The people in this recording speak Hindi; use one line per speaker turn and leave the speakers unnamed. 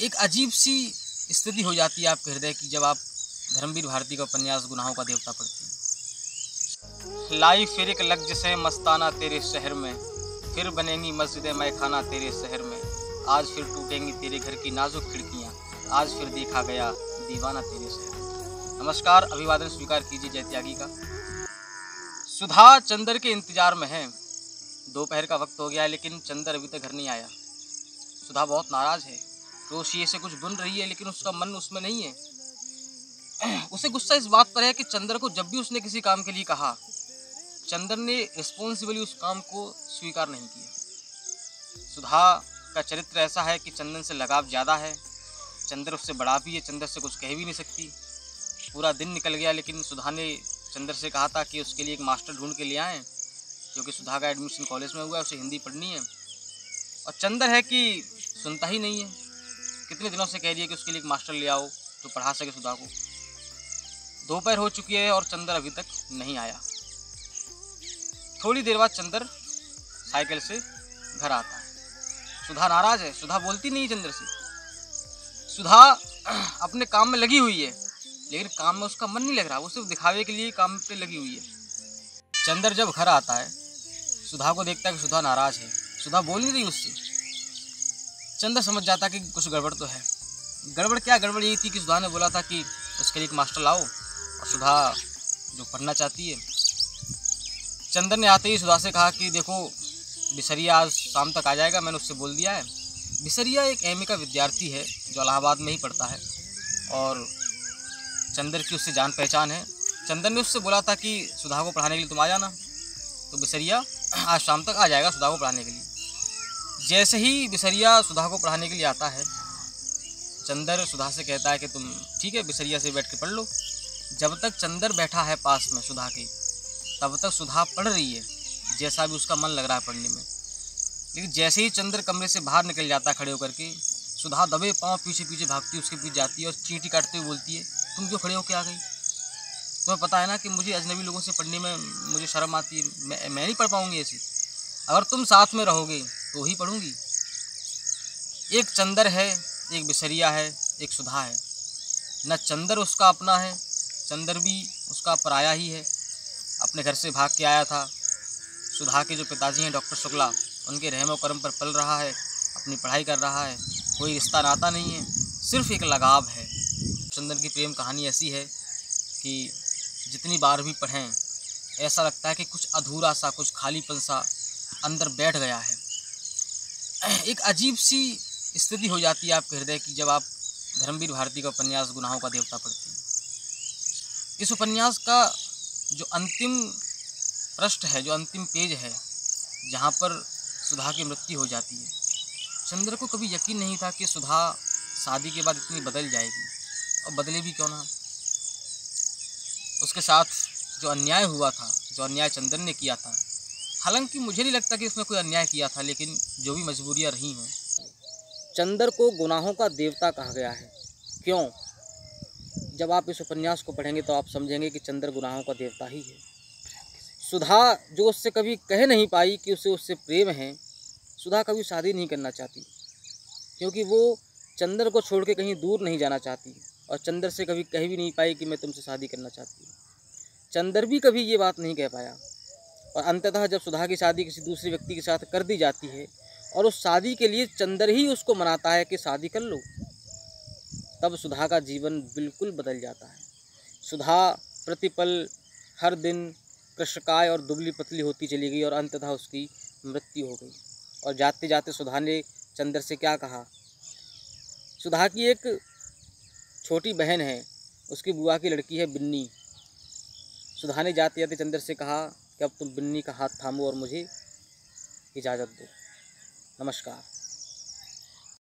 एक अजीब सी स्थिति हो जाती है आपके हृदय की जब आप धर्मवीर भारती का उपन्यास गुनाहों का देवता पढ़ते हैं। लाई फिर एक लग से मस्ताना तेरे शहर में, फिर बनेंगी मस्जिदें मैखाना तेरे शहर में, आज फिर टूटेंगी तेरे घर की नाजुक खिड़कियाँ, आज फिर देखा गया दीवाना तेरे शहर में। नमस्कार, अभिवादन स्वीकार कीजिए जय त्यागी का। सुधा चंदर के इंतजार में है। दोपहर का वक्त हो गया है लेकिन चंदर अभी तक घर नहीं आया। सुधा बहुत नाराज है। क्रोशिये से कुछ बुन रही है लेकिन उसका मन उसमें नहीं है। उसे गुस्सा इस बात पर है कि चंदर को जब भी उसने किसी काम के लिए कहा, चंदर ने रिस्पॉन्सिबली उस काम को स्वीकार नहीं किया। सुधा का चरित्र ऐसा है कि चंदन से लगाव ज़्यादा है। चंदर उससे बड़ा भी है, चंदर से कुछ कह भी नहीं सकती। पूरा दिन निकल गया लेकिन सुधा ने चंदर से कहा था कि उसके लिए एक मास्टर ढूंढ के ले आएँ, क्योंकि सुधा का एडमिशन कॉलेज में हुआ है, उसे हिंदी पढ़नी है। और चंदर है कि सुनता ही नहीं है। कितने दिनों से कह रही है कि उसके लिए एक मास्टर ले आओ तो पढ़ा सके सुधा को। दोपहर हो चुकी है और चंदर अभी तक नहीं आया। थोड़ी देर बाद चंदर साइकिल से घर आता है। सुधा नाराज है। सुधा बोलती नहीं चंदर से। सुधा अपने काम में लगी हुई है लेकिन काम में उसका मन नहीं लग रहा। वो सिर्फ दिखावे के लिए काम पे लगी हुई है। चंदर जब घर आता है, सुधा को देखता है कि सुधा नाराज है। सुधा बोल नहीं रही उससे। चंदर समझ जाता कि कुछ गड़बड़ तो है। गड़बड़ क्या? गड़बड़ यही थी कि सुधा ने बोला था कि उसके लिए एक मास्टर लाओ और सुधा जो पढ़ना चाहती है। चंदर ने आते ही सुधा से कहा कि देखो, बिसरिया आज शाम तक आ जाएगा, मैंने उससे बोल दिया है। बिसरिया एक एमए का विद्यार्थी है जो इलाहाबाद में ही पढ़ता है और चंदर की उससे जान पहचान है। चंदर ने उससे बोला था कि सुधा को पढ़ाने के लिए तुम आ जाना, तो बिसरिया आज शाम तक आ जाएगा सुधा को पढ़ाने के लिए। जैसे ही बिसरिया सुधा को पढ़ाने के लिए आता है, चंदर सुधा से कहता है कि तुम ठीक है बिसरिया से बैठ के पढ़ लो। जब तक चंदर बैठा है पास में सुधा के, तब तक सुधा पढ़ रही है, जैसा भी उसका मन लग रहा है पढ़ने में। लेकिन जैसे ही चंदर कमरे से बाहर निकल जाता है खड़े होकर के, सुधा दबे पाँव पीछे पीछे भागती है, उसके पीछे जाती है और चींटी काटते हुए बोलती है, तुम क्यों खड़े होके आ गई? तुम्हें पता है ना कि मुझे अजनबी लोगों से पढ़ने में मुझे शर्म आती है। मैं नहीं पढ़ पाऊँगी ऐसी। अगर तुम साथ में रहोगे तो ही पढ़ूंगी। एक चंदर है, एक बिसरिया है, एक सुधा है। न चंदर उसका अपना है, चंदर भी उसका पराया ही है। अपने घर से भाग के आया था। सुधा के जो पिताजी हैं डॉक्टर शुक्ला, उनके रहम करम पर पल रहा है, अपनी पढ़ाई कर रहा है। कोई रिश्ता नाता नहीं है, सिर्फ एक लगाव है। चंदर की प्रेम कहानी ऐसी है कि जितनी बार भी पढ़ें ऐसा लगता है कि कुछ अधूरा सा, कुछ खालीपन सा अंदर बैठ गया है। एक अजीब सी स्थिति हो जाती है आपके हृदय की जब आप धर्मवीर भारती का उपन्यास गुनाहों का देवता पढ़ते हैं। इस उपन्यास का जो अंतिम पृष्ठ है, जो अंतिम पेज है, जहाँ पर सुधा की मृत्यु हो जाती है, चंद्र को कभी यकीन नहीं था कि सुधा शादी के बाद इतनी बदल जाएगी। और बदले भी क्यों ना। उसके साथ जो अन्याय हुआ था, जो अन्याय चंदन ने किया था, हालांकि मुझे नहीं लगता कि उसने कोई अन्याय किया था, लेकिन जो भी मजबूरियां रही हों, चंदर को गुनाहों का देवता कहा गया है। क्यों? जब आप इस उपन्यास को पढ़ेंगे तो आप समझेंगे कि चंदर गुनाहों का देवता ही है। सुधा जो उससे कभी कह नहीं पाई कि उसे उससे प्रेम है, सुधा कभी शादी नहीं करना चाहती क्योंकि वो चंदर को छोड़ के कहीं दूर नहीं जाना चाहती। और चंदर से कभी कह भी नहीं पाई कि मैं तुमसे शादी करना चाहती हूँ। चंदर भी कभी ये बात नहीं कह पाया। और अंततः जब सुधा की शादी किसी दूसरे व्यक्ति के साथ कर दी जाती है और उस शादी के लिए चंदर ही उसको मनाता है कि शादी कर लो, तब सुधा का जीवन बिल्कुल बदल जाता है। सुधा प्रतिपल हर दिन कृशकाय और दुबली पतली होती चली गई और अंततः उसकी मृत्यु हो गई। और जाते जाते सुधा ने चंदर से क्या कहा? सुधा की एक छोटी बहन है, उसकी बुआ की लड़की है बिन्नी। सुधा ने जाते जाते चंदर से कहा कि अब तुम बिन्नी का हाथ थामो और मुझे इजाज़त दो। नमस्कार।